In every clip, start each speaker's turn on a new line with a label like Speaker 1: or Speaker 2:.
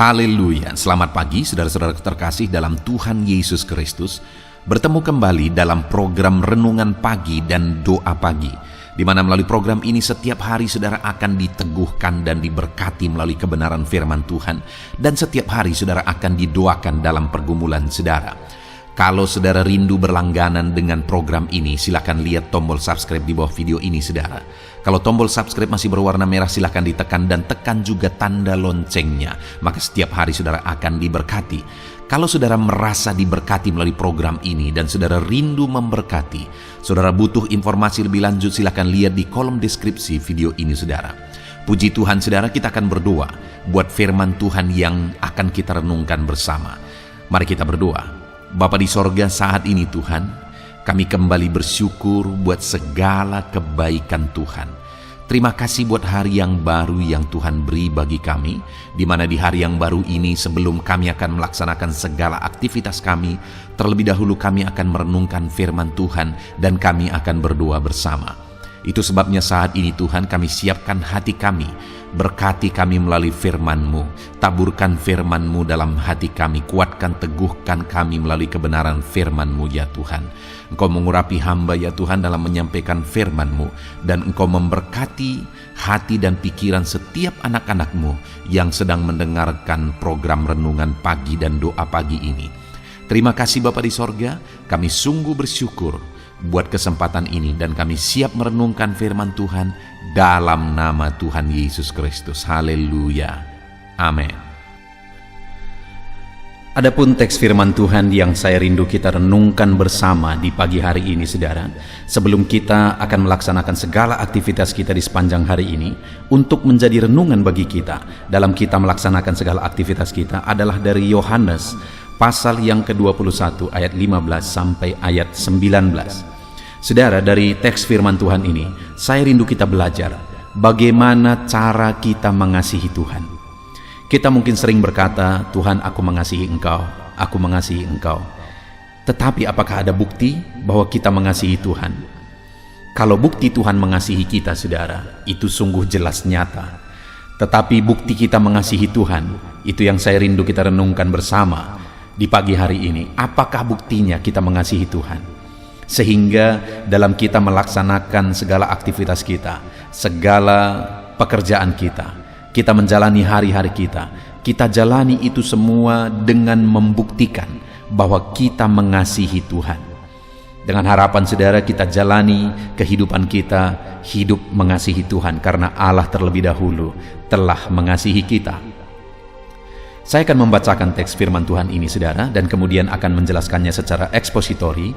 Speaker 1: Haleluya, selamat pagi saudara-saudara terkasih dalam Tuhan Yesus Kristus. Bertemu kembali dalam program Renungan Pagi dan Doa Pagi, di mana melalui program ini setiap hari saudara akan diteguhkan dan diberkati melalui kebenaran firman Tuhan. Dan setiap hari saudara akan didoakan dalam pergumulan saudara. Kalau saudara rindu berlangganan dengan program ini, silakan lihat tombol subscribe di bawah video ini saudara. Kalau tombol subscribe masih berwarna merah, silakan ditekan dan tekan juga tanda loncengnya. Maka setiap hari saudara akan diberkati. Kalau saudara merasa diberkati melalui program ini dan saudara rindu memberkati, saudara butuh informasi lebih lanjut, silakan lihat di kolom deskripsi video ini saudara. Puji Tuhan saudara, kita akan berdoa buat firman Tuhan yang akan kita renungkan bersama. Mari kita berdoa. Bapa di sorga, saat ini Tuhan, kami kembali bersyukur buat segala kebaikan Tuhan. Terima kasih buat hari yang baru yang Tuhan beri bagi kami, di mana di hari yang baru ini sebelum kami akan melaksanakan segala aktivitas kami, terlebih dahulu kami akan merenungkan firman Tuhan dan kami akan berdoa bersama. Itu sebabnya saat ini Tuhan kami siapkan hati kami, berkati kami melalui firman-Mu, taburkan firman-Mu dalam hati kami, kuatkan teguhkan kami melalui kebenaran firman-Mu ya Tuhan. Engkau mengurapi hamba ya Tuhan dalam menyampaikan firman-Mu, dan Engkau memberkati hati dan pikiran setiap anak-anak-Mu yang sedang mendengarkan program Renungan Pagi dan Doa Pagi ini. Terima kasih Bapa di sorga, kami sungguh bersyukur buat kesempatan ini dan kami siap merenungkan firman Tuhan dalam nama Tuhan Yesus Kristus. Haleluya. Amin. Adapun teks firman Tuhan yang saya rindu kita renungkan bersama di pagi hari ini saudara, sebelum kita akan melaksanakan segala aktivitas kita di sepanjang hari ini, untuk menjadi renungan bagi kita dalam kita melaksanakan segala aktivitas kita adalah dari Yohanes pasal yang ke-21 ayat 15 sampai ayat 19. Saudara, dari teks firman Tuhan ini, saya rindu kita belajar bagaimana cara kita mengasihi Tuhan. Kita mungkin sering berkata, Tuhan aku mengasihi Engkau, aku mengasihi Engkau. Tetapi apakah ada bukti bahwa kita mengasihi Tuhan? Kalau bukti Tuhan mengasihi kita, saudara, itu sungguh jelas nyata. Tetapi bukti kita mengasihi Tuhan, itu yang saya rindu kita renungkan bersama di pagi hari ini. Apakah buktinya kita mengasihi Tuhan? Sehingga dalam kita melaksanakan segala aktivitas kita, segala pekerjaan kita menjalani hari-hari kita jalani itu semua dengan membuktikan bahwa kita mengasihi Tuhan. Dengan harapan saudara kita jalani kehidupan kita, hidup mengasihi Tuhan karena Allah terlebih dahulu telah mengasihi kita. Saya akan membacakan teks firman Tuhan ini saudara, dan kemudian akan menjelaskannya secara ekspositori.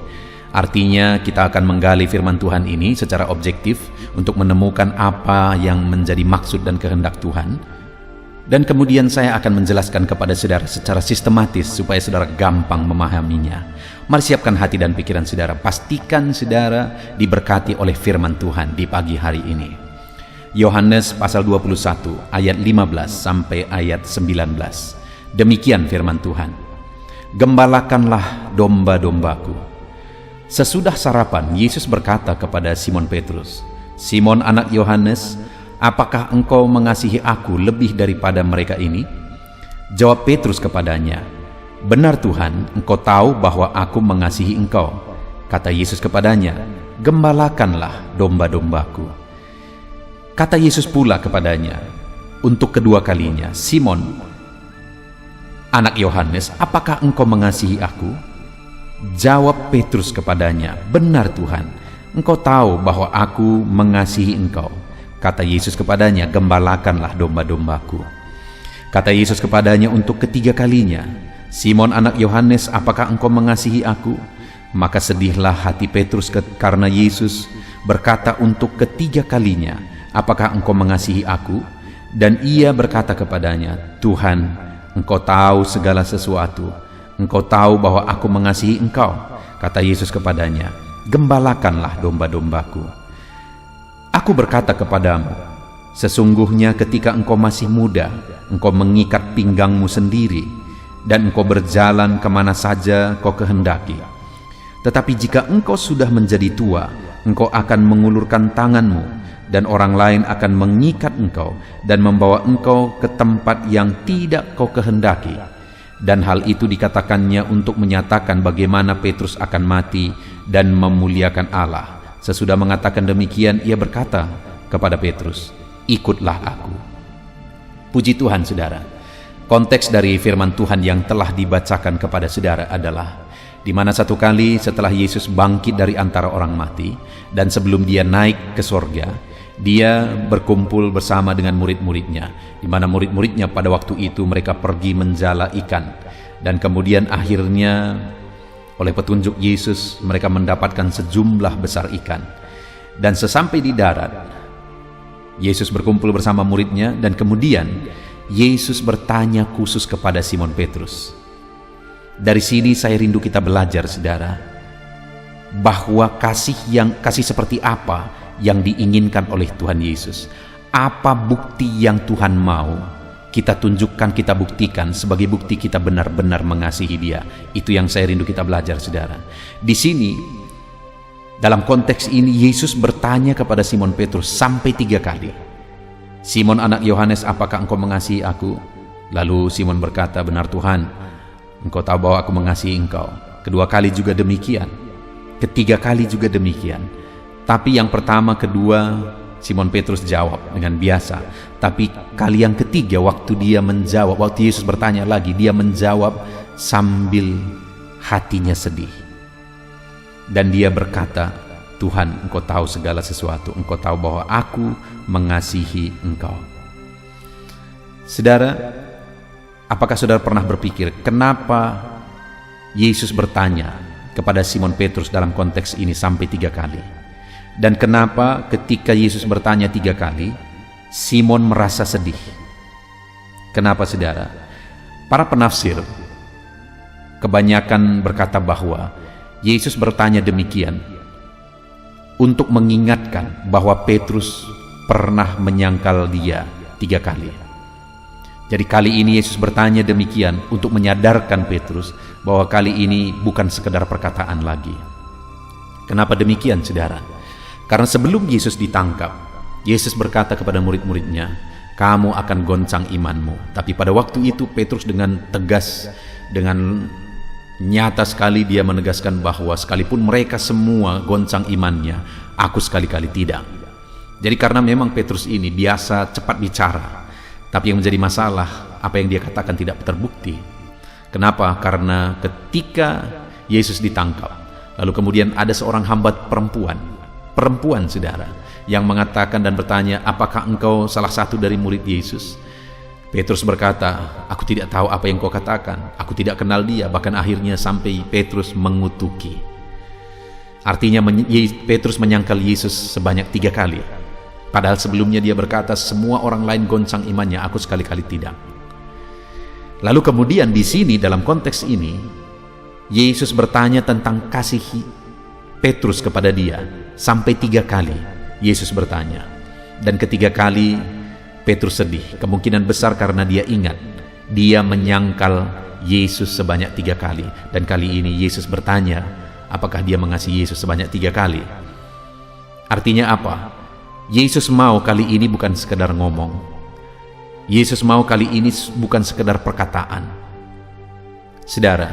Speaker 1: Artinya kita akan menggali firman Tuhan ini secara objektif untuk menemukan apa yang menjadi maksud dan kehendak Tuhan. Dan kemudian saya akan menjelaskan kepada saudara secara sistematis supaya saudara gampang memahaminya. Mari siapkan hati dan pikiran saudara. Pastikan saudara diberkati oleh firman Tuhan di pagi hari ini. Yohanes pasal 21 ayat 15 sampai ayat 19. Demikian firman Tuhan. Gembalakanlah domba-dombaku. Sesudah sarapan, Yesus berkata kepada Simon Petrus, Simon anak Yohanes, apakah engkau mengasihi aku lebih daripada mereka ini? Jawab Petrus kepadanya, benar Tuhan, engkau tahu bahwa aku mengasihi engkau. Kata Yesus kepadanya, gembalakanlah domba-dombaku. Kata Yesus pula kepadanya, untuk kedua kalinya, Simon anak Yohanes, apakah engkau mengasihi aku? Jawab Petrus kepadanya, benar Tuhan, engkau tahu bahwa aku mengasihi engkau. Kata Yesus kepadanya, gembalakanlah domba-dombaku. Kata Yesus kepadanya untuk ketiga kalinya, Simon anak Yohanes, apakah engkau mengasihi aku? Maka sedihlah hati Petrus karena Yesus berkata untuk ketiga kalinya, apakah engkau mengasihi aku? Dan ia berkata kepadanya, Tuhan, engkau tahu segala sesuatu. Engkau tahu bahwa aku mengasihi engkau. Kata Yesus kepadanya, gembalakanlah domba-dombaku. Aku berkata kepadamu, sesungguhnya ketika engkau masih muda, engkau mengikat pinggangmu sendiri, dan engkau berjalan kemana saja kau kehendaki. Tetapi jika engkau sudah menjadi tua, engkau akan mengulurkan tanganmu, dan orang lain akan mengikat engkau dan membawa engkau ke tempat yang tidak kau kehendaki. Dan hal itu dikatakannya untuk menyatakan bagaimana Petrus akan mati dan memuliakan Allah. Sesudah mengatakan demikian, ia berkata kepada Petrus, "Ikutlah aku." Puji Tuhan, saudara. Konteks dari firman Tuhan yang telah dibacakan kepada saudara adalah di mana satu kali setelah Yesus bangkit dari antara orang mati dan sebelum dia naik ke sorga, dia berkumpul bersama dengan murid-muridnya, di mana murid-muridnya pada waktu itu mereka pergi menjala ikan, dan kemudian akhirnya oleh petunjuk Yesus mereka mendapatkan sejumlah besar ikan. Dan sesampai di darat, Yesus berkumpul bersama muridnya, dan kemudian Yesus bertanya khusus kepada Simon Petrus. Dari sini saya rindu kita belajar, saudara, bahwa kasih seperti apa yang diinginkan oleh Tuhan Yesus. Apa bukti yang Tuhan mau kita tunjukkan, kita buktikan sebagai bukti kita benar-benar mengasihi Dia. Itu yang saya rindu kita belajar, saudara. Di sini, dalam konteks ini, Yesus bertanya kepada Simon Petrus sampai 3 kali. "Simon anak Yohanes, apakah engkau mengasihi aku?" Lalu Simon berkata, "Benar Tuhan, engkau tahu bahwa aku mengasihi engkau." Kedua kali juga demikian. Ketiga kali juga demikian. Tapi yang pertama, kedua, Simon Petrus jawab dengan biasa. Tapi kali yang ketiga, waktu dia menjawab, waktu Yesus bertanya lagi, dia menjawab sambil hatinya sedih. Dan dia berkata, "Tuhan, engkau tahu segala sesuatu. Engkau tahu bahwa aku mengasihi engkau." Saudara, apakah saudara pernah berpikir kenapa Yesus bertanya kepada Simon Petrus dalam konteks ini sampai 3 kali? Dan kenapa ketika Yesus bertanya 3 kali, Simon merasa sedih? Kenapa, saudara? Para penafsir kebanyakan berkata bahwa Yesus bertanya demikian untuk mengingatkan bahwa Petrus pernah menyangkal dia 3 kali. Jadi kali ini Yesus bertanya demikian untuk menyadarkan Petrus bahwa kali ini bukan sekedar perkataan lagi. Kenapa demikian, saudara? Karena sebelum Yesus ditangkap, Yesus berkata kepada murid-muridnya, "Kamu akan goncang imanmu." Tapi pada waktu itu Petrus dengan tegas, dengan nyata sekali dia menegaskan bahwa sekalipun mereka semua goncang imannya, aku sekali-kali tidak. Jadi karena memang Petrus ini biasa cepat bicara, tapi yang menjadi masalah apa yang dia katakan tidak terbukti. Kenapa? Karena ketika Yesus ditangkap, lalu kemudian ada seorang hamba perempuan, saudara, yang mengatakan dan bertanya, "Apakah engkau salah satu dari murid Yesus?" Petrus berkata, "Aku tidak tahu apa yang kau katakan. Aku tidak kenal dia." Bahkan akhirnya sampai Petrus mengutuki. Artinya Petrus menyangkal Yesus sebanyak 3 kali. Padahal sebelumnya dia berkata, "Semua orang lain goncang imannya, aku sekali-kali tidak." Lalu kemudian di sini dalam konteks ini, Yesus bertanya tentang kasih Petrus kepada dia. Sampai 3 kali Yesus bertanya. Dan ketiga kali Petrus sedih. Kemungkinan besar karena dia ingat dia menyangkal Yesus sebanyak 3 kali. Dan kali ini Yesus bertanya, apakah dia mengasihi Yesus sebanyak 3 kali? Artinya apa? Yesus mau kali ini bukan sekedar ngomong. Yesus mau kali ini bukan sekedar perkataan. Saudara,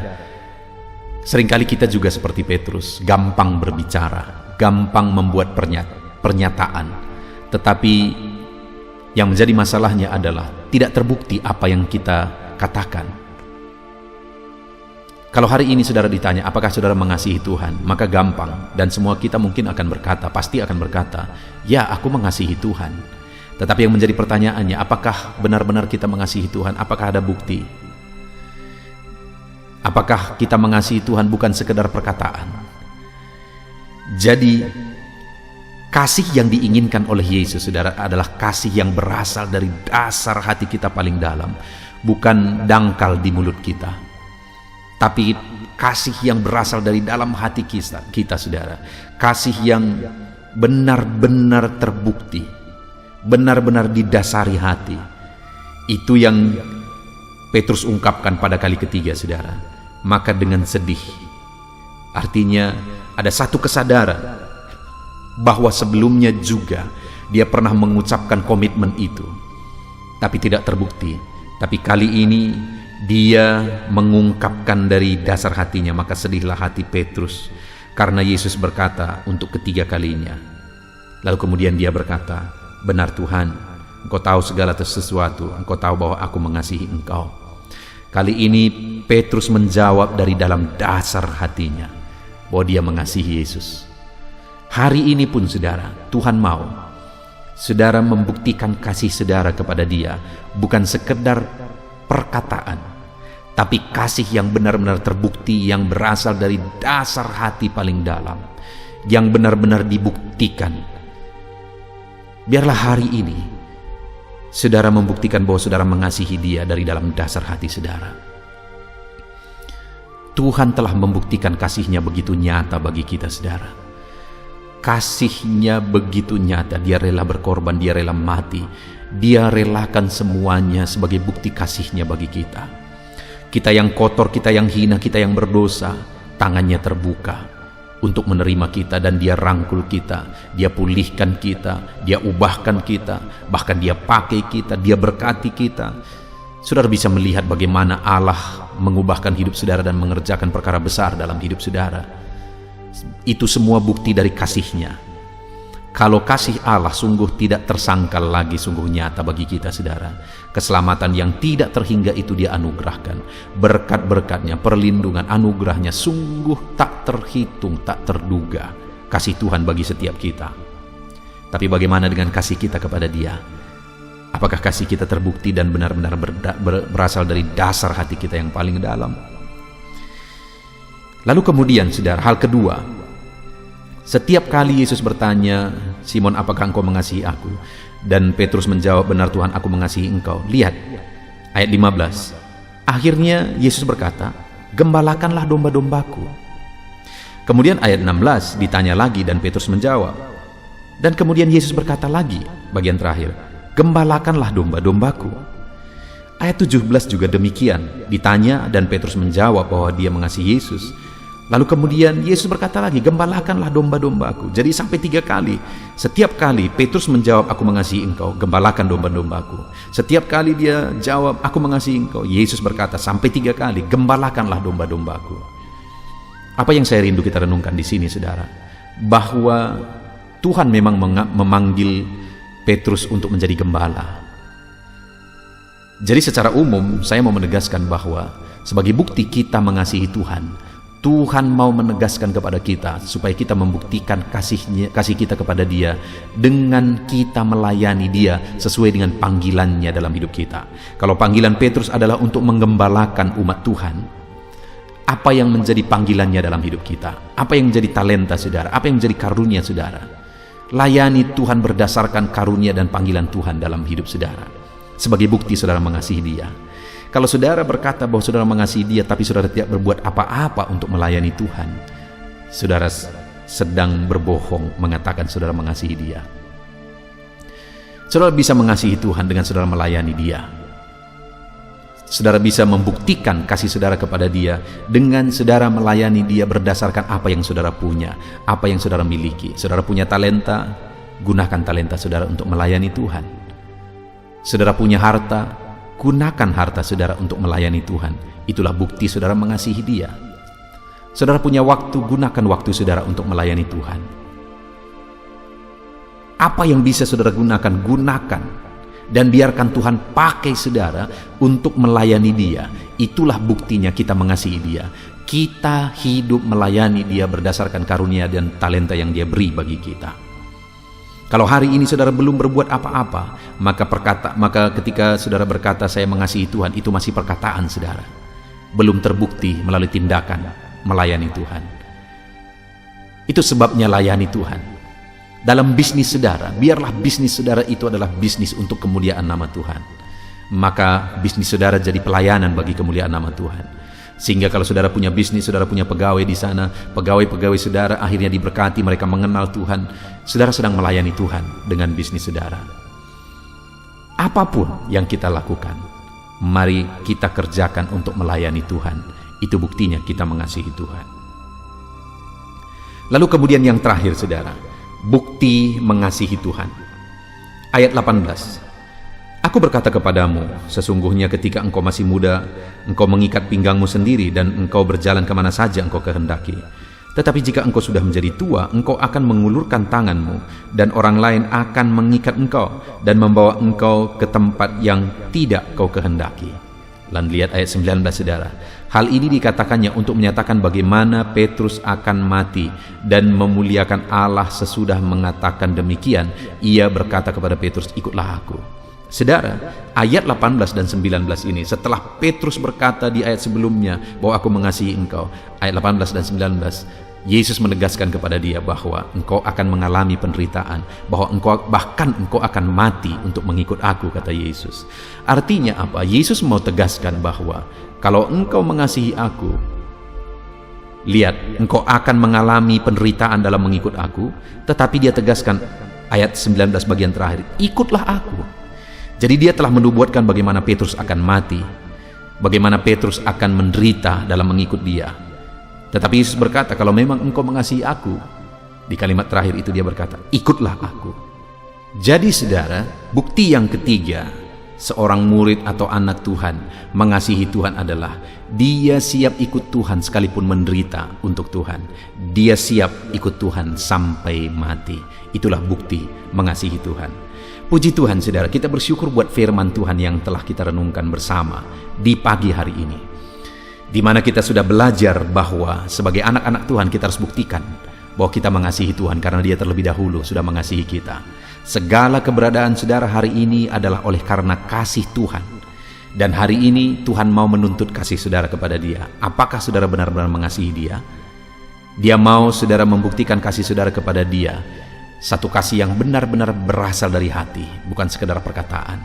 Speaker 1: seringkali kita juga seperti Petrus, gampang berbicara, gampang membuat pernyataan. Tetapi yang menjadi masalahnya adalah tidak terbukti apa yang kita katakan. Kalau hari ini saudara ditanya, apakah saudara mengasihi Tuhan? Maka gampang, dan semua kita mungkin akan berkata, pasti akan berkata, ya, aku mengasihi Tuhan. Tetapi yang menjadi pertanyaannya, apakah benar-benar kita mengasihi Tuhan? Apakah ada bukti? Apakah kita mengasihi Tuhan bukan sekedar perkataan? Jadi, kasih yang diinginkan oleh Yesus, saudara, adalah kasih yang berasal dari dasar hati kita paling dalam, bukan dangkal di mulut kita. Tapi kasih yang berasal dari dalam hati kita, saudara. Kasih yang benar-benar terbukti, benar-benar didasari hati. Itu yang Petrus ungkapkan pada kali ketiga, saudara. Maka dengan sedih, artinya ada satu kesadaran bahwa sebelumnya juga Dia pernah mengucapkan komitmen itu, tapi tidak terbukti. Tapi kali ini dia mengungkapkan dari dasar hatinya. Maka sedihlah hati Petrus karena Yesus berkata untuk ketiga kalinya. Lalu kemudian dia berkata, "Benar Tuhan, Engkau tahu segala sesuatu, Engkau tahu bahwa aku mengasihi Engkau." Kali ini Petrus menjawab dari dalam dasar hatinya bahwa dia mengasihi Yesus. Hari ini pun saudara, Tuhan mau saudara membuktikan kasih saudara kepada dia, bukan sekedar perkataan, tapi kasih yang benar-benar terbukti, yang berasal dari dasar hati paling dalam, yang benar-benar dibuktikan. Biarlah hari ini saudara membuktikan bahwa saudara mengasihi dia dari dalam dasar hati saudara. Tuhan telah membuktikan kasih-Nya begitu nyata bagi kita saudara. Kasih-Nya begitu nyata, dia rela berkorban, dia rela mati, dia relakan semuanya sebagai bukti kasih-Nya bagi kita. Kita yang kotor, kita yang hina, kita yang berdosa, tangannya terbuka untuk menerima kita, dan dia rangkul kita, dia pulihkan kita, dia ubahkan kita, bahkan dia pakai kita, dia berkati kita. Saudara bisa melihat bagaimana Allah mengubahkan hidup saudara dan mengerjakan perkara besar dalam hidup saudara. Itu semua bukti dari kasih-Nya. Kalau kasih Allah sungguh tidak tersangkal lagi, sungguh nyata bagi kita saudara. Keselamatan yang tidak terhingga itu dia anugerahkan. Berkat-berkatnya, perlindungan, anugerahnya sungguh tak terhitung, tak terduga. Kasih Tuhan bagi setiap kita. Tapi bagaimana dengan kasih kita kepada dia? Apakah kasih kita terbukti dan benar-benar berasal dari dasar hati kita yang paling dalam? Lalu kemudian saudara, hal kedua, setiap kali Yesus bertanya, "Simon, apakah engkau mengasihi aku?" Dan Petrus menjawab, "Benar Tuhan, aku mengasihi engkau." Lihat ayat 15. Akhirnya Yesus berkata, "Gembalakanlah domba-dombaku." Kemudian ayat 16 ditanya lagi dan Petrus menjawab. Dan kemudian Yesus berkata lagi, bagian terakhir, "Gembalakanlah domba-dombaku." Ayat 17 juga demikian, ditanya dan Petrus menjawab bahwa dia mengasihi Yesus. Lalu kemudian Yesus berkata lagi, "Gembalakanlah domba-dombaku." Jadi sampai 3 kali. Setiap kali Petrus menjawab, "Aku mengasihi engkau," gembalakan domba-dombaku. Setiap kali dia jawab, "Aku mengasihi engkau," Yesus berkata sampai 3 kali, "Gembalakanlah domba-dombaku." Apa yang saya rindu kita renungkan di sini saudara, bahwa Tuhan memang memanggil Petrus untuk menjadi gembala. Jadi secara umum saya mau menegaskan bahwa sebagai bukti kita mengasihi Tuhan, Tuhan mau menegaskan kepada kita supaya kita membuktikan kasih kita kepada dia dengan kita melayani dia sesuai dengan panggilannya dalam hidup kita. Kalau panggilan Petrus adalah untuk menggembalakan umat Tuhan, apa yang menjadi panggilannya dalam hidup kita? Apa yang menjadi talenta saudara? Apa yang menjadi karunia saudara? Layani Tuhan berdasarkan karunia dan panggilan Tuhan dalam hidup saudara. Sebagai bukti saudara mengasihi dia. Kalau saudara berkata bahwa saudara mengasihi dia tapi saudara tidak berbuat apa-apa untuk melayani Tuhan, saudara sedang berbohong mengatakan saudara mengasihi dia. Saudara bisa mengasihi Tuhan dengan saudara melayani dia. Saudara bisa membuktikan kasih saudara kepada dia dengan saudara melayani dia berdasarkan apa yang saudara punya, apa yang saudara miliki. Saudara punya talenta, gunakan talenta saudara untuk melayani Tuhan. Saudara punya harta, gunakan harta saudara untuk melayani Tuhan. Itulah bukti saudara mengasihi dia. Saudara punya waktu, gunakan waktu saudara untuk melayani Tuhan. Apa yang bisa saudara gunakan, gunakan. Dan biarkan Tuhan pakai saudara untuk melayani dia. Itulah buktinya kita mengasihi dia. Kita hidup melayani dia berdasarkan karunia dan talenta yang dia beri bagi kita. Kalau hari ini saudara belum berbuat apa-apa, maka ketika saudara berkata saya mengasihi Tuhan, itu masih perkataan saudara. Belum terbukti melalui tindakan melayani Tuhan. Itu sebabnya layani Tuhan. Dalam bisnis saudara, biarlah bisnis saudara itu adalah bisnis untuk kemuliaan nama Tuhan. Maka bisnis saudara jadi pelayanan bagi kemuliaan nama Tuhan. Sehingga kalau saudara punya bisnis, saudara punya pegawai di sana, pegawai-pegawai saudara akhirnya diberkati, mereka mengenal Tuhan. Saudara sedang melayani Tuhan dengan bisnis saudara. Apapun yang kita lakukan, mari kita kerjakan untuk melayani Tuhan. Itu buktinya kita mengasihi Tuhan. Lalu kemudian yang terakhir saudara, bukti mengasihi Tuhan. Ayat 18. Aku berkata kepadamu, sesungguhnya ketika engkau masih muda, engkau mengikat pinggangmu sendiri dan engkau berjalan kemana saja engkau kehendaki. Tetapi jika engkau sudah menjadi tua, engkau akan mengulurkan tanganmu, dan orang lain akan mengikat engkau dan membawa engkau ke tempat yang tidak kau kehendaki. Dan lihat ayat 19, saudara. Hal ini dikatakannya untuk menyatakan bagaimana Petrus akan mati dan memuliakan Allah. Sesudah mengatakan demikian, ia berkata kepada Petrus, ikutlah aku. Saudara, ayat 18 dan 19 ini setelah Petrus berkata di ayat sebelumnya bahwa aku mengasihi engkau, ayat 18 dan 19, Yesus menegaskan kepada dia bahwa engkau akan mengalami penderitaan, bahwa bahkan engkau akan mati untuk mengikut aku, kata Yesus. Artinya apa? Yesus mau tegaskan bahwa kalau engkau mengasihi aku, lihat, engkau akan mengalami penderitaan dalam mengikut aku. Tetapi dia tegaskan ayat 19 bagian terakhir, ikutlah aku. Jadi dia telah menubuatkan bagaimana Petrus akan mati, bagaimana Petrus akan menderita dalam mengikut dia. Tetapi Yesus berkata, kalau memang engkau mengasihi aku, di kalimat terakhir itu dia berkata, ikutlah aku. Jadi saudara, bukti yang ketiga seorang murid atau anak Tuhan mengasihi Tuhan adalah dia siap ikut Tuhan sekalipun menderita untuk Tuhan. Dia siap ikut Tuhan sampai mati. Itulah bukti mengasihi Tuhan. Puji Tuhan saudara, kita bersyukur buat firman Tuhan yang telah kita renungkan bersama di pagi hari ini, di mana kita sudah belajar bahwa sebagai anak-anak Tuhan kita harus buktikan bahwa kita mengasihi Tuhan karena dia terlebih dahulu sudah mengasihi kita. Segala keberadaan saudara hari ini adalah oleh karena kasih Tuhan. Dan hari ini Tuhan mau menuntut kasih saudara kepada dia. Apakah saudara benar-benar mengasihi dia? Dia mau saudara membuktikan kasih saudara kepada dia. Satu kasih yang benar-benar berasal dari hati, bukan sekedar perkataan.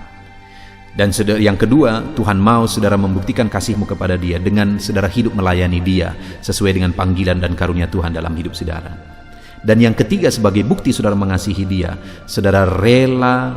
Speaker 1: Dan yang kedua, Tuhan mau saudara membuktikan kasihmu kepada dia dengan saudara hidup melayani dia sesuai dengan panggilan dan karunia Tuhan dalam hidup saudara. Dan yang ketiga, sebagai bukti saudara mengasihi dia, saudara rela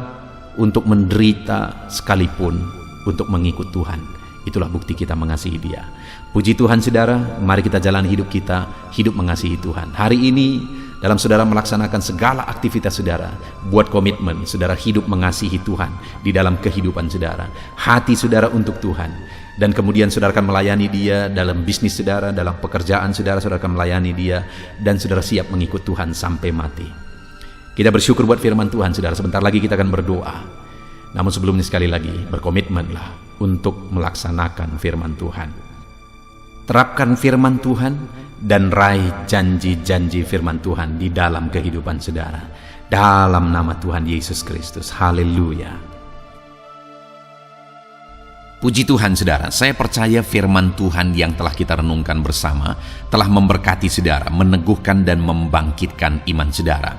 Speaker 1: untuk menderita sekalipun untuk mengikut Tuhan. Itulah bukti kita mengasihi dia. Puji Tuhan saudara, mari kita jalani hidup kita, hidup mengasihi Tuhan. Hari ini dalam saudara melaksanakan segala aktivitas saudara, buat komitmen saudara hidup mengasihi Tuhan di dalam kehidupan saudara, hati saudara untuk Tuhan. Dan kemudian saudara akan melayani dia dalam bisnis saudara, dalam pekerjaan saudara, saudara akan melayani dia, dan saudara siap mengikut Tuhan sampai mati. Kita bersyukur buat firman Tuhan saudara. Sebentar lagi kita akan berdoa. Namun sebelumnya sekali lagi, berkomitmenlah untuk melaksanakan firman Tuhan. Terapkan firman Tuhan dan raih janji-janji firman Tuhan di dalam kehidupan saudara. Dalam nama Tuhan Yesus Kristus. Haleluya. Puji Tuhan saudara, saya percaya firman Tuhan yang telah kita renungkan bersama telah memberkati saudara, meneguhkan dan membangkitkan iman saudara.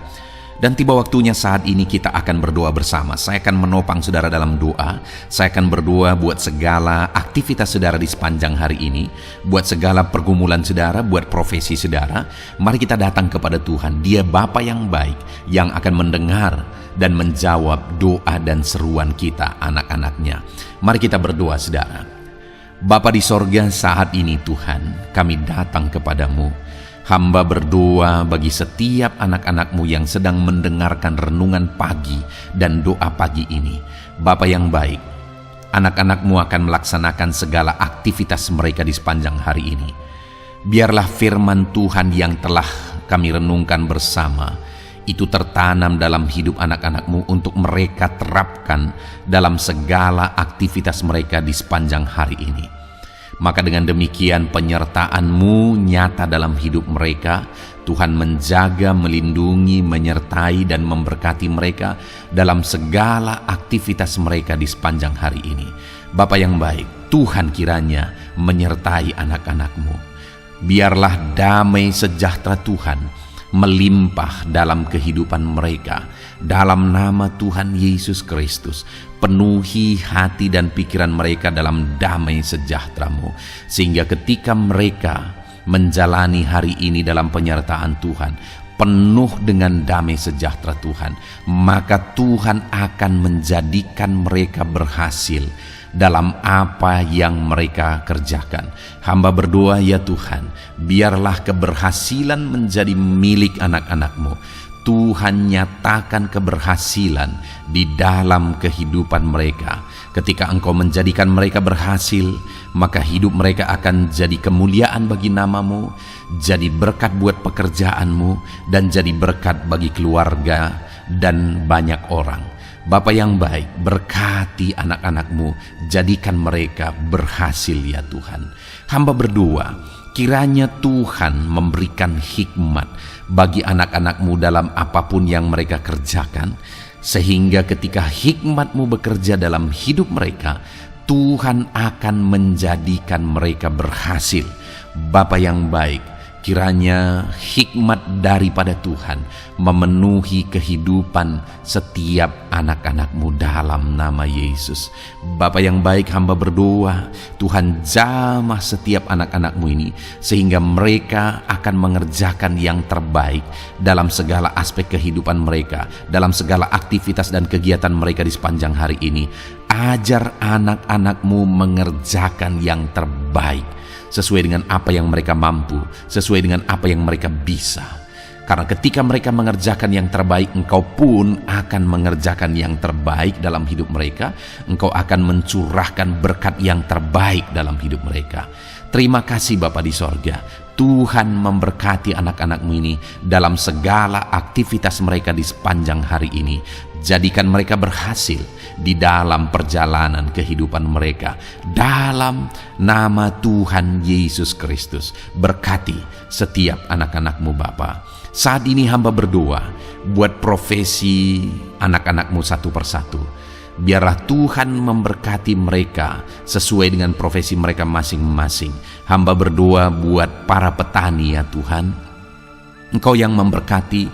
Speaker 1: Dan tiba waktunya saat ini kita akan berdoa bersama. Saya akan menopang saudara dalam doa. Saya akan berdoa buat segala aktivitas saudara di sepanjang hari ini, buat segala pergumulan saudara, buat profesi saudara. Mari kita datang kepada Tuhan. Dia Bapa yang baik, yang akan mendengar dan menjawab doa dan seruan kita, anak-anaknya. Mari kita berdoa saudara. Bapa di sorga, saat ini Tuhan, kami datang kepadamu. Hamba berdoa bagi setiap anak-anak-Mu yang sedang mendengarkan renungan pagi dan doa pagi ini. Bapa yang baik, anak-anak-Mu akan melaksanakan segala aktivitas mereka di sepanjang hari ini. Biarlah firman Tuhan yang telah kami renungkan bersama itu tertanam dalam hidup anak-anak-Mu untuk mereka terapkan dalam segala aktivitas mereka di sepanjang hari ini. Maka dengan demikian penyertaan-Mu nyata dalam hidup mereka. Tuhan menjaga, melindungi, menyertai dan memberkati mereka dalam segala aktivitas mereka di sepanjang hari ini. Bapa yang baik, Tuhan kiranya menyertai anak-anak-Mu. Biarlah damai sejahtera Tuhan melimpah dalam kehidupan mereka. Dalam nama Tuhan Yesus Kristus, penuhi hati dan pikiran mereka dalam damai sejahtera-Mu, sehingga ketika mereka menjalani hari ini dalam penyertaan Tuhan, penuh dengan damai sejahtera Tuhan, maka Tuhan akan menjadikan mereka berhasil dalam apa yang mereka kerjakan. Hamba berdoa ya Tuhan, biarlah keberhasilan menjadi milik anak-anak-Mu. Tuhan nyatakan keberhasilan di dalam kehidupan mereka. Ketika Engkau menjadikan mereka berhasil, maka hidup mereka akan jadi kemuliaan bagi nama-Mu, jadi berkat buat pekerjaan-Mu, dan jadi berkat bagi keluarga dan banyak orang. Bapa yang baik, berkati anak-anak-Mu, jadikan mereka berhasil ya Tuhan. Hamba berdoa, kiranya Tuhan memberikan hikmat bagi anak-anak-Mu dalam apapun yang mereka kerjakan, sehingga ketika hikmat-Mu bekerja dalam hidup mereka, Tuhan akan menjadikan mereka berhasil. Bapa yang baik, kiranya hikmat daripada Tuhan memenuhi kehidupan setiap anak-anak-Mu dalam nama Yesus. Bapa yang baik, hamba berdoa, Tuhan jamah setiap anak-anak-Mu ini, sehingga mereka akan mengerjakan yang terbaik dalam segala aspek kehidupan mereka, dalam segala aktivitas dan kegiatan mereka di sepanjang hari ini. Ajar anak-anak-Mu mengerjakan yang terbaik, sesuai dengan apa yang mereka mampu, sesuai dengan apa yang mereka bisa. Karena ketika mereka mengerjakan yang terbaik, Engkau pun akan mengerjakan yang terbaik dalam hidup mereka. Engkau akan mencurahkan berkat yang terbaik dalam hidup mereka. Terima kasih Bapa di sorga. Tuhan memberkati anak-anak-Mu ini dalam segala aktivitas mereka di sepanjang hari ini. Jadikan mereka berhasil di dalam perjalanan kehidupan mereka. Dalam nama Tuhan Yesus Kristus, berkati setiap anak-anak-Mu Bapa. Saat ini hamba berdoa buat profesi anak-anak-Mu satu persatu. Biarlah Tuhan memberkati mereka sesuai dengan profesi mereka masing-masing. Hamba berdoa buat para petani ya Tuhan. Engkau yang memberkati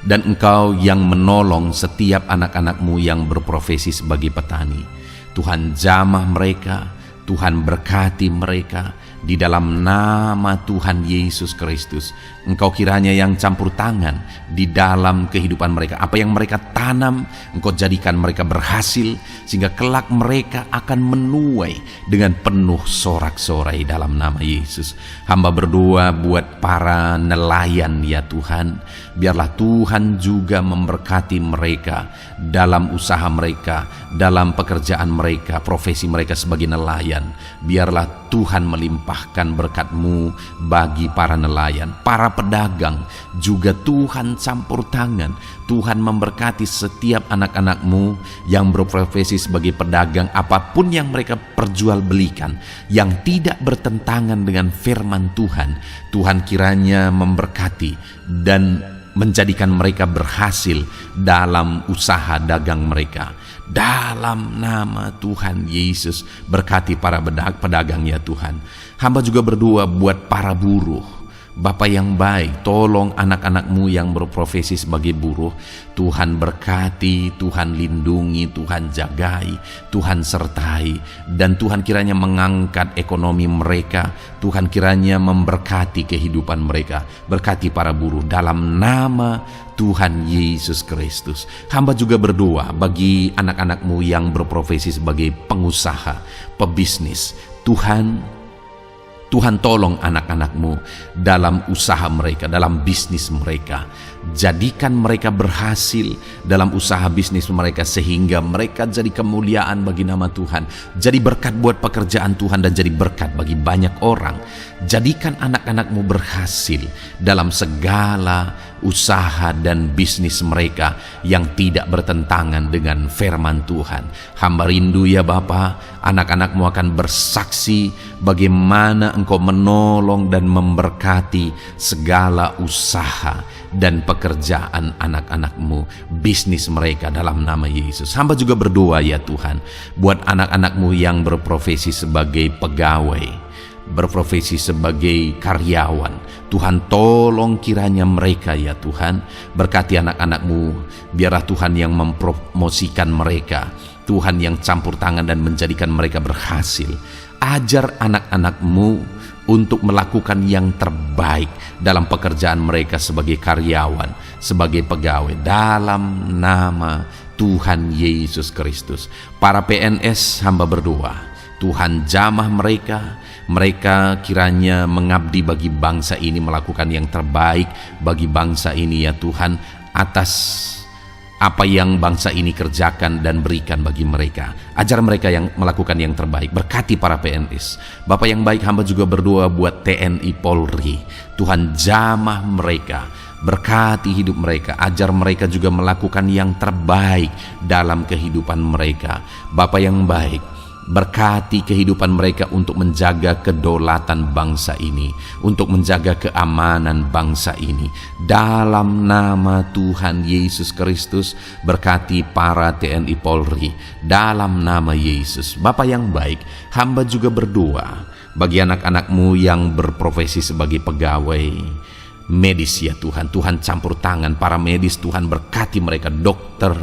Speaker 1: dan Engkau yang menolong setiap anak-anak-Mu yang berprofesi sebagai petani. Tuhan jamah mereka, Tuhan berkati mereka di dalam nama Tuhan Yesus Kristus. Engkau kiranya yang campur tangan di dalam kehidupan mereka. Apa yang mereka tanam, Engkau jadikan mereka berhasil, sehingga kelak mereka akan menuai dengan penuh sorak-sorai dalam nama Yesus. Hamba berdoa buat para nelayan ya Tuhan. Biarlah Tuhan juga memberkati mereka dalam usaha mereka, dalam pekerjaan mereka, profesi mereka sebagai nelayan. Biarlah Tuhan melimpahkan berkat-Mu bagi para nelayan, para pedagang juga Tuhan campur tangan. Tuhan memberkati setiap anak-anak-Mu yang berprofesi sebagai pedagang, apapun yang mereka perjualbelikan yang tidak bertentangan dengan firman Tuhan. Tuhan kiranya memberkati dan menjadikan mereka berhasil dalam usaha dagang mereka. Dalam nama Tuhan Yesus, berkati para pedagang ya Tuhan. Hamba juga berdoa buat para buruh. Bapa yang baik, tolong anak-anak-Mu yang berprofesi sebagai buruh. Tuhan berkati, Tuhan lindungi, Tuhan jagai, Tuhan sertai. Dan Tuhan kiranya mengangkat ekonomi mereka. Tuhan kiranya memberkati kehidupan mereka. Berkati para buruh dalam nama Tuhan Yesus Kristus. Hamba juga berdoa bagi anak-anak-Mu yang berprofesi sebagai pengusaha, pebisnis. Tuhan tolong anak-anak-Mu dalam usaha mereka, dalam bisnis mereka. Jadikan mereka berhasil dalam usaha bisnis mereka, sehingga mereka jadi kemuliaan bagi nama Tuhan, jadi berkat buat pekerjaan Tuhan, dan jadi berkat bagi banyak orang. Jadikan anak-anak-Mu berhasil dalam segala usaha dan bisnis mereka yang tidak bertentangan dengan firman Tuhan. Hamba rindu ya Bapa, anak-anak-Mu akan bersaksi bagaimana Engkau menolong dan memberkati segala usaha dan pekerjaan anak-anak-Mu, bisnis mereka dalam nama Yesus. Hamba juga berdoa ya Tuhan buat anak-anak-Mu yang berprofesi sebagai pegawai, berprofesi sebagai karyawan. Tuhan tolong kiranya mereka ya Tuhan, berkati anak-anak-Mu. Biarlah Tuhan yang mempromosikan mereka, Tuhan yang campur tangan dan menjadikan mereka berhasil. Ajar anak-anak-Mu untuk melakukan yang terbaik dalam pekerjaan mereka sebagai karyawan, sebagai pegawai, dalam nama Tuhan Yesus Kristus. Para PNS hamba berdoa, Tuhan jamah mereka. Mereka kiranya mengabdi bagi bangsa ini, melakukan yang terbaik bagi bangsa ini ya Tuhan. atas apa yang bangsa ini kerjakan dan berikan bagi mereka. Ajar mereka yang melakukan yang terbaik. Berkati para PNS. Bapak yang baik, hamba juga berdoa buat TNI Polri. Tuhan jamah mereka, berkati hidup mereka, ajar mereka juga melakukan yang terbaik dalam kehidupan mereka. Bapak yang baik, berkati kehidupan mereka untuk menjaga kedaulatan bangsa ini, untuk menjaga keamanan bangsa ini. Dalam nama Tuhan Yesus Kristus, berkati para TNI Polri. Dalam nama Yesus. Bapa yang baik, hamba juga berdoa bagi anak-anak-Mu yang berprofesi sebagai pegawai medis ya Tuhan. Tuhan campur tangan para medis, Tuhan berkati mereka, dokter,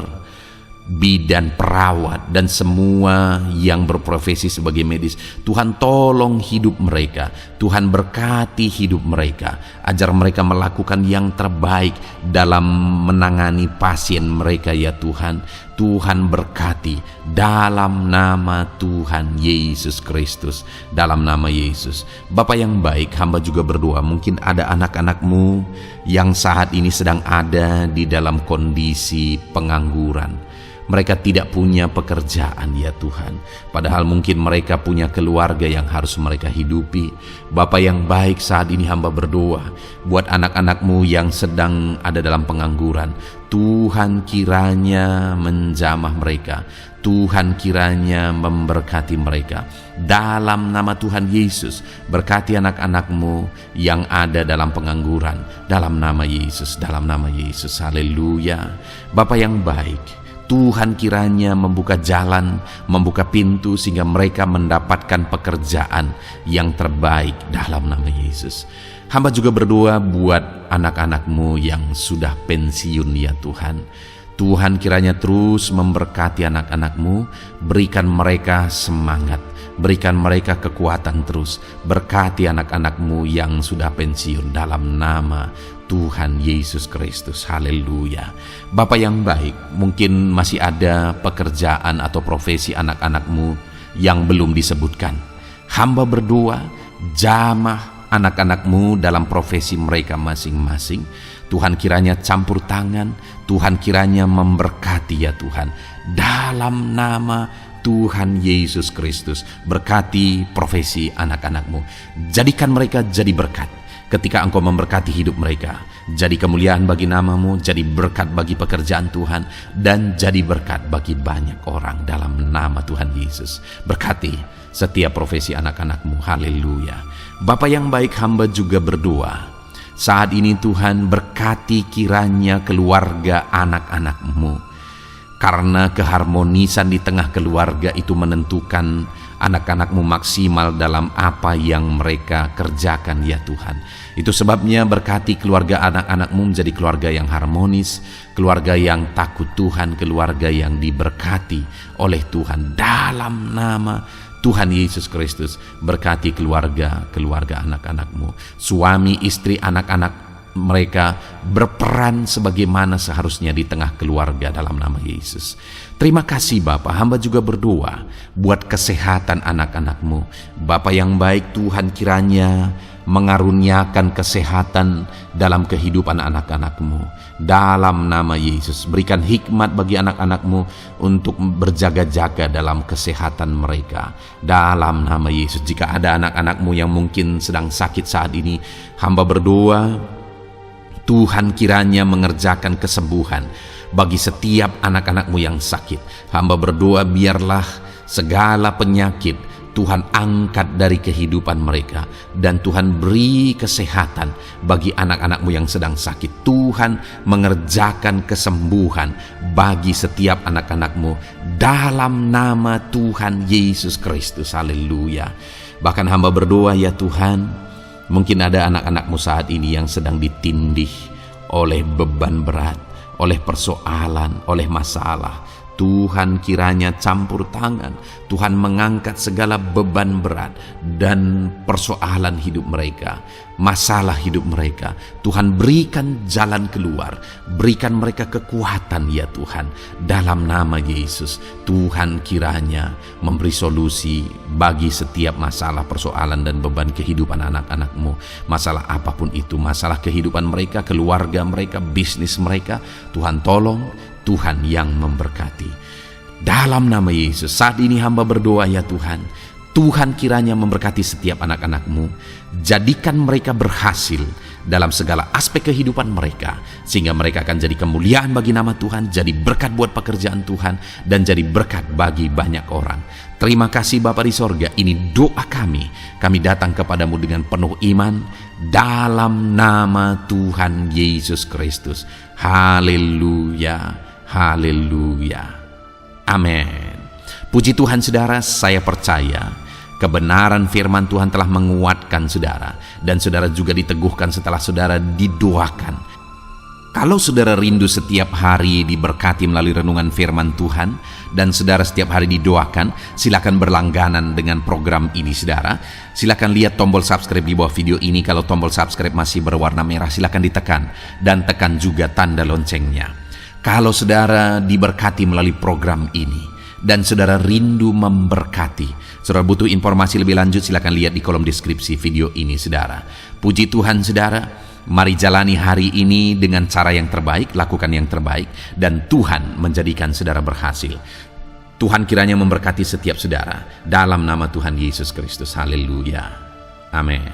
Speaker 1: bidan, perawat, dan semua yang berprofesi sebagai medis. Tuhan tolong hidup mereka, Tuhan berkati hidup mereka, ajar mereka melakukan yang terbaik dalam menangani pasien mereka ya Tuhan. Tuhan berkati dalam nama Tuhan Yesus Kristus, dalam nama Yesus. Bapa yang baik, hamba juga berdoa, mungkin ada anak-anak-Mu yang saat ini sedang ada di dalam kondisi pengangguran. Mereka tidak punya pekerjaan ya Tuhan, padahal mungkin mereka punya keluarga yang harus mereka hidupi. Bapa yang baik, saat ini hamba berdoa buat anak-anak-Mu yang sedang ada dalam pengangguran. Tuhan kiranya menjamah mereka, Tuhan kiranya memberkati mereka. Dalam nama Tuhan Yesus, berkati anak-anak-Mu yang ada dalam pengangguran. Dalam nama Yesus, dalam nama Yesus. Haleluya. Bapa yang baik, Tuhan kiranya membuka jalan, membuka pintu sehingga mereka mendapatkan pekerjaan yang terbaik dalam nama Yesus. Hamba juga berdoa buat anak-anak-Mu yang sudah pensiun ya Tuhan. Tuhan kiranya terus memberkati anak-anak-Mu, berikan mereka semangat, berikan mereka kekuatan terus. Berkati anak-anak-Mu yang sudah pensiun dalam nama Tuhan Yesus Kristus. Haleluya. Bapa yang baik, mungkin masih ada pekerjaan atau profesi anak-anak-Mu yang belum disebutkan. Hamba berdoa, jamah anak-anak-Mu dalam profesi mereka masing-masing. Tuhan kiranya campur tangan, Tuhan kiranya memberkati ya Tuhan. Dalam nama Tuhan Yesus Kristus, berkati profesi anak-anak-Mu. Jadikan mereka jadi berkat. Ketika Engkau memberkati hidup mereka, jadi kemuliaan bagi nama-Mu, jadi berkat bagi pekerjaan Tuhan, dan jadi berkat bagi banyak orang dalam nama Tuhan Yesus. Berkati setiap profesi anak-anak-Mu. Haleluya. Bapa yang baik, hamba juga berdoa saat ini Tuhan, berkati kiranya keluarga anak-anak-Mu, karena keharmonisan di tengah keluarga itu menentukan anak-anak-Mu maksimal dalam apa yang mereka kerjakan ya Tuhan. Itu sebabnya berkati keluarga anak-anak-Mu menjadi keluarga yang harmonis, keluarga yang takut Tuhan, keluarga yang diberkati oleh Tuhan. Dalam nama Tuhan Yesus Kristus, berkati keluarga anak-anak-Mu, suami, istri, anak-anak mereka berperan sebagaimana seharusnya di tengah keluarga dalam nama Yesus. Terima kasih Bapa, hamba juga berdoa buat kesehatan anak-anak-Mu. Bapa yang baik, Tuhan kiranya mengaruniakan kesehatan dalam kehidupan anak-anak-Mu. Dalam nama Yesus, berikan hikmat bagi anak-anak-Mu untuk berjaga-jaga dalam kesehatan mereka. Dalam nama Yesus, jika ada anak-anak-Mu yang mungkin sedang sakit saat ini, hamba berdoa Tuhan kiranya mengerjakan kesembuhan bagi setiap anak-anak-Mu yang sakit. Hamba berdoa biarlah segala penyakit Tuhan angkat dari kehidupan mereka, dan Tuhan beri kesehatan bagi anak-anak-Mu yang sedang sakit. Tuhan mengerjakan kesembuhan bagi setiap anak-anak-Mu dalam nama Tuhan Yesus Kristus. Haleluya. Bahkan hamba berdoa ya Tuhan, mungkin ada anak-anak-Mu saat ini yang sedang ditindih oleh beban berat, oleh persoalan, oleh masalah. Tuhan kiranya campur tangan, Tuhan mengangkat segala beban berat dan persoalan hidup mereka, masalah hidup mereka. Tuhan berikan jalan keluar, berikan mereka kekuatan ya Tuhan. Dalam nama Yesus, Tuhan kiranya memberi solusi bagi setiap masalah, persoalan dan beban kehidupan anak-anak-Mu. Masalah apapun itu, masalah kehidupan mereka, keluarga mereka, bisnis mereka, Tuhan tolong, Tuhan yang memberkati. Dalam nama Yesus, saat ini hamba berdoa ya Tuhan, Tuhan kiranya memberkati setiap anak-anak-Mu, jadikan mereka berhasil dalam segala aspek kehidupan mereka, sehingga mereka akan jadi kemuliaan bagi nama Tuhan, jadi berkat buat pekerjaan Tuhan, dan jadi berkat bagi banyak orang. Terima kasih Bapa di sorga, ini doa kami datang kepadamu dengan penuh iman, dalam nama Tuhan Yesus Kristus. Haleluya, haleluya, amin. Puji Tuhan saudara, saya percaya kebenaran firman Tuhan telah menguatkan saudara, dan saudara juga diteguhkan setelah saudara didoakan. Kalau saudara rindu setiap hari diberkati melalui renungan firman Tuhan, dan saudara setiap hari didoakan, silakan berlangganan dengan program ini saudara. Silakan lihat tombol subscribe di bawah video ini. Kalau tombol subscribe masih berwarna merah, silakan ditekan, dan tekan juga tanda loncengnya. Kalau saudara diberkati melalui program ini, dan saudara rindu memberkati, saudara butuh informasi lebih lanjut, silakan lihat di kolom deskripsi video ini saudara. Puji Tuhan saudara, mari jalani hari ini dengan cara yang terbaik, lakukan yang terbaik, dan Tuhan menjadikan saudara berhasil. Tuhan kiranya memberkati setiap saudara, dalam nama Tuhan Yesus Kristus. Haleluya, amin.